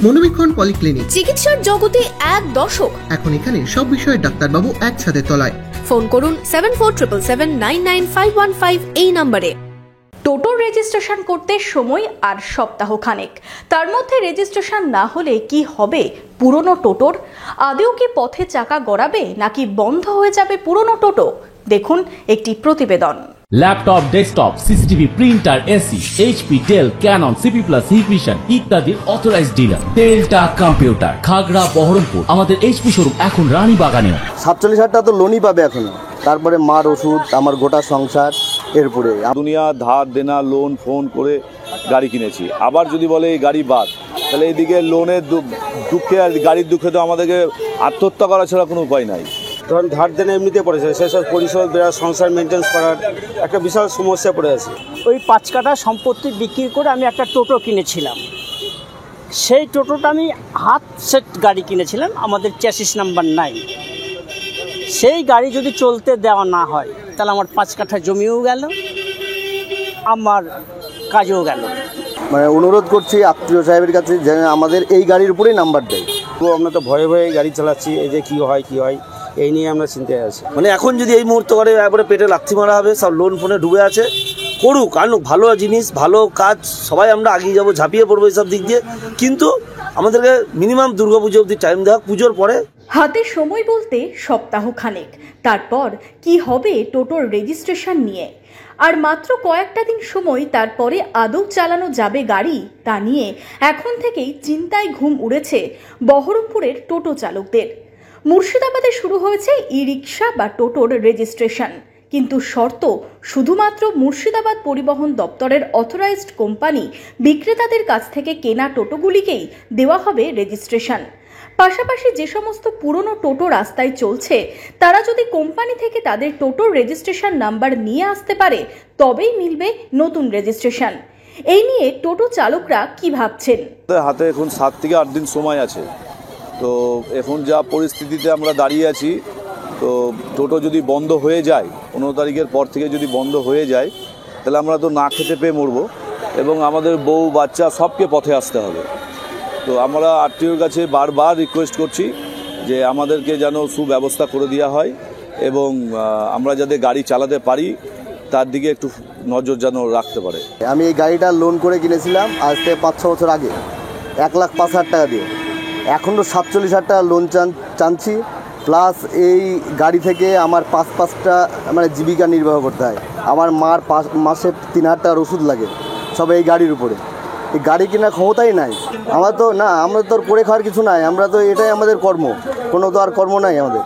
মনোবীক্ষণ polyclinic, চিকিৎসার জগতে এক দশক। এখন এখানে সব বিষয়ে ডাক্তারবাবু এক ছাদের তলায়। ফোন করুন 7477799515 এই নম্বরে। টোটোর রেজিস্ট্রেশন করতে সময় আর সপ্তাহখানেক, তার মধ্যে রেজিস্ট্রেশন না হলে কি হবে পুরনো টোটোর? আদৌ কি পথে চাকা গড়াবে নাকি বন্ধ হয়ে যাবে পুরনো টোটো? দেখুন একটি প্রতিবেদন। Laptop, desktop, CCTV, printer, AC, HP, Dell, Canon, CP plus, Hikvision ইত্যাদির authorized dealer Telta computer, Khagra, Baharampur. আমাদের এইচপি শোরুম এখন রানীবাগানে। 47,000 টাকা তো লোনই পাবে এখনো, তারপরে মার ওষুধ, আমার গোটা সংসার, এরপরে দুনিয়া ধার দেনা লোন ফোন করে গাড়ি কিনেছি। আবার যদি বলে এই গাড়ি বাদ, তাহলে এইদিকে লোনের দুঃখে আর গাড়ির দুঃখে তো আমাদেরকে আত্মহত্যা করা ছাড়া কোনো উপায় নাই। ধরুন ধার দেনা এমনিতে পড়েছে, সেসব পরিশোধ দেওয়া, সংসার মেনটেন্স করার একটা বিশাল সমস্যা পড়ে আছে। ওই 5 কাঠা সম্পত্তি বিক্রি করে আমি একটা টোটো কিনেছিলাম। সেই টোটোটা আমি হাত সেট গাড়ি কিনেছিলাম, আমাদের চ্যাসিস নাম্বার নাই। সেই গাড়ি যদি চলতে দেওয়া না হয় তাহলে আমার 5 কাঠা জমিও গেল, আমার কাজও গেল। মানে অনুরোধ করছি আত্মীয় সাহেবের কাছে যে আমাদের এই গাড়ির উপরেই নাম্বার দেয়। তো আমরা তো ভয়ে ভয়ে গাড়ি চালাচ্ছি, এই যে কী হয় এই নিয়ে আমরা চিন্তায় আছি। মানে এখন যদি এই মুহূর্ত করে একবারে পেটে লাথি মারা হবে, সব লোন ফোনে ডুবে আছে, করুক আনুক, ভালো জিনিস ভালো কাজ, সবাই আমরা আগিয়ে যাবো, ঝাঁপিয়ে পড়বো এইসব দিক দিয়ে। কিন্তু আমাদেরকে মিনিমাম দুর্গাপুজো অবধি টাইম দেওয়া, পুজোর পরে হাতে সময় বলতে সপ্তাহ খানেক, তারপর কি হবে টোটোর রেজিস্ট্রেশন নিয়ে? আর মাত্র কয়েকটা দিন সময়, তারপরে আদৌ চালানো যাবে গাড়ি তা নিয়ে এখন থেকেই চিন্তায় ঘুম উড়েছে বহরমপুরের টোটো চালকদের। মুর্শিদাবাদে শুরু হয়েছে ই রিক্সা বা টোটোর রেজিস্ট্রেশন, কিন্তু শর্ত শুধুমাত্র মুর্শিদাবাদ পরিবহন দপ্তরের অথরাইজড কোম্পানি বিক্রেতাদের কাছ থেকে কেনা টোটোগুলিকেই দেওয়া হবে রেজিস্ট্রেশন। পাশাপাশি যে সমস্ত পুরনো টোটো রাস্তায় চলছে তারা যদি কোম্পানি থেকে তাদের টোটোর রেজিস্ট্রেশন নাম্বার নিয়ে আসতে পারে তবেই মিলবে নতুন রেজিস্ট্রেশন। এই নিয়ে টোটো চালকরা কি ভাবছেন? হাতে এখন 7 থেকে 8 দিন সময় আছে। তো এখন যা পরিস্থিতিতে আমরা দাঁড়িয়ে আছি, তো টোটো যদি বন্ধ হয়ে যায়, 15 তারিখের পর থেকে যদি বন্ধ হয়ে যায়, তাহলে আমরা তো না খেতে পেয়ে মরবো এবং আমাদের বউ বাচ্চা সবকে পথে আসতে হবে। তো আমরা আরটিওর কাছে বারবার রিকোয়েস্ট করছি যে আমাদেরকে যেন সুব্যবস্থা করে দেওয়া হয় এবং আমরা যাতে গাড়ি চালাতে পারি তার দিকে একটু নজর যেন রাখতে পারে। আমি এই গাড়িটা লোন করে কিনেছিলাম আজ থেকে 5-6 বছর আগে 1,05,000 টাকা দিয়ে। এখন তো 47,000 টাকা লোন চাচ্ছি, প্লাস এই গাড়ি থেকে আমার 5-5টা মানে জীবিকা নির্বাহ করতে হয়। আমার মার মাসে 3,000 টাকার ওষুধ লাগে, সব এই গাড়ির উপরে। এই গাড়ি কেনার ক্ষমতাই নাই আমার তো, না আমরা তো করে খাওয়ার কিছু নাই, আমরা তো এটাই আমাদের কর্ম, কোনো তো আর কর্ম নাই আমাদের,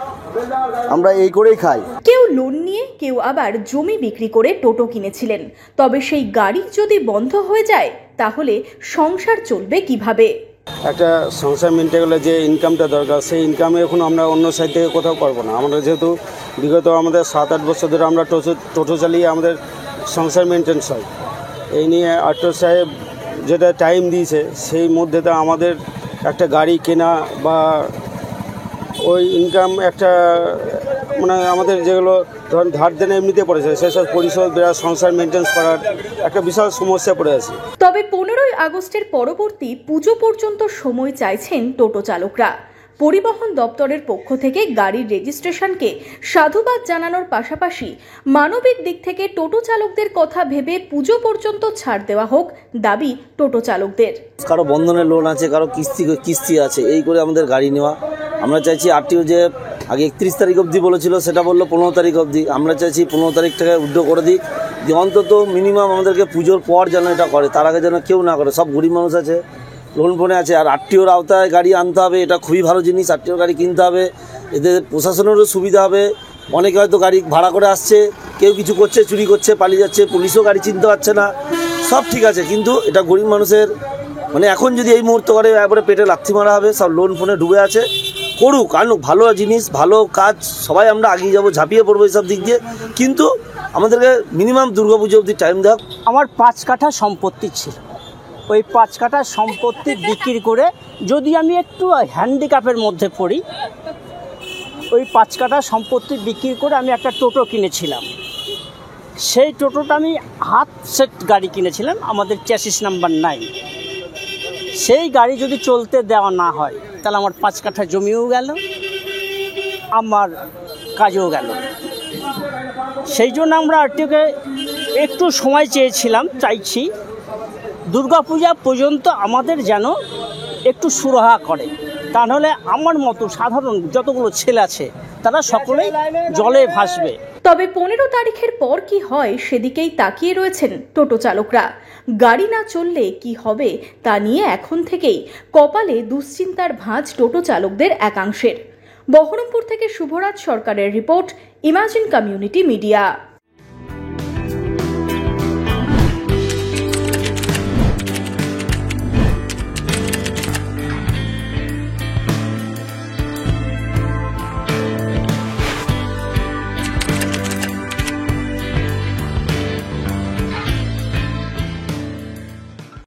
আমরা এই করেই খাই। কেউ লোন নিয়ে, কেউ আবার জমি বিক্রি করে টোটো কিনেছিলেন, তবে সেই গাড়ি যদি বন্ধ হয়ে যায় তাহলে সংসার চলবে কিভাবে? একটা সংসার মেনটেন গেলে যে ইনকামটা দরকার, সেই ইনকামে এখন আমরা অন্য সাইড থেকে কোথাও পারবো না। আমরা যেহেতু বিগত আমাদের 7-8 বছর ধরে আমরা টোটো চালিয়ে আমাদের সংসার মেনটেন্স হয়, এই নিয়ে আরটিও সাহেব যেটা টাইম দিয়েছে সেই মধ্যে তো আমাদের একটা গাড়ি কেনা বা ওই ইনকাম একটা মানে আমাদের যেগুলো ধরুন ধার দেনা এমনিতে পড়েছে, সেসব পরিশোধ দেওয়া, সংসার মেনটেন্স করার একটা বিশাল সমস্যা পড়ে আছে। তবে 15ই আগস্টের পরবর্তী পুজো পর্যন্ত সময় চাইছেন টোটো চালকরা। পরিবহন দপ্তরের পক্ষ থেকে গাড়ির রেজিস্ট্রেশনকে সাধুবাদ জানানোর পাশাপাশি মানবিক দিক থেকে টোটো চালকদের কথা ভেবে পুজো পর্যন্ত ছাড় দেওয়া হোক দাবি টোটো চালকদের। কারো বন্ধনের লোন আছে, কারো কিস্তি আছে, এই করে আমাদের গাড়ি নেওয়া। আমরা চাইছি আরটিও যে আগে 31 তারিখ অবধি বলেছিল সেটা বললো 15 তারিখ অবধি। আমরা চাইছি 15 তারিখ থেকে উদ্যোগ করে দিই যে অন্তত মিনিমাম আমাদেরকে পুজোর পর যেন এটা করে, তার আগে যেন কেউ না করে। সব গরিব মানুষ আছে, লোন ফোনে আছে, আর আরটিওর আওতায় গাড়ি আনতে হবে, এটা খুবই ভালো জিনিস। আরটিওর গাড়ি কিনতে হবে, এতে প্রশাসনেরও সুবিধা হবে। অনেকে হয়তো গাড়ি ভাড়া করে আসছে, কেউ কিছু করছে, চুরি করছে, পালিয়ে যাচ্ছে, পুলিশও গাড়ি চিনতে পারছে না, সব ঠিক আছে। কিন্তু এটা গরিব মানুষের মানে এখন যদি এই মুহূর্ত করে একবারে পেটে লাথি মারা হবে, সব লোন ফোনে ডুবে আছে, করুক আনুক, ভালো জিনিস ভালো কাজ, সবাই আমরা আগিয়ে যাবো, ঝাঁপিয়ে পড়বো এইসব দিক দিয়ে। কিন্তু আমাদেরকে মিনিমাম দুর্গাপুজো অবধি টাইম দেওয়া। আমার 5 কাঠা সম্পত্তি ছিল, ওই 5 কাঠা সম্পত্তি বিক্রি করে যদি আমি একটু হ্যান্ডিক্যাপের মধ্যে পড়ি, ওই 5 কাঠা সম্পত্তি বিক্রি করে আমি একটা টোটো কিনেছিলাম। সেই টোটোটা আমি হাত সেট গাড়ি কিনেছিলাম, আমাদের চ্যাসিস নাম্বার নাই। সেই গাড়ি যদি চলতে দেওয়া না হয় তাহলে আমার 5 কাঠা জমিও গেল, আমার কাজও গেল। সেই জন্য আমরা আরটিওকে একটু সময় চাইছি দুর্গাপূজা পর্যন্ত আমাদের যেন একটু সুরাহা করে, তা নাহলে আমার মতো সাধারণ যতগুলো ছেলে আছে তারা সকলেই জলে ভাসবে। তবে 15 তারিখের পর কি হয় সেদিকেই তাকিয়ে রয়েছেন টোটো চালকরা। গাড়ি না চললে কি হবে তা নিয়ে এখন থেকেই কপালে দুশ্চিন্তার ভাঁজ টোটো চালকদের একাংশের। বহরমপুর থেকে শুভরাজ সরকারের রিপোর্ট, ইমাজিন কমিউনিটি মিডিয়া।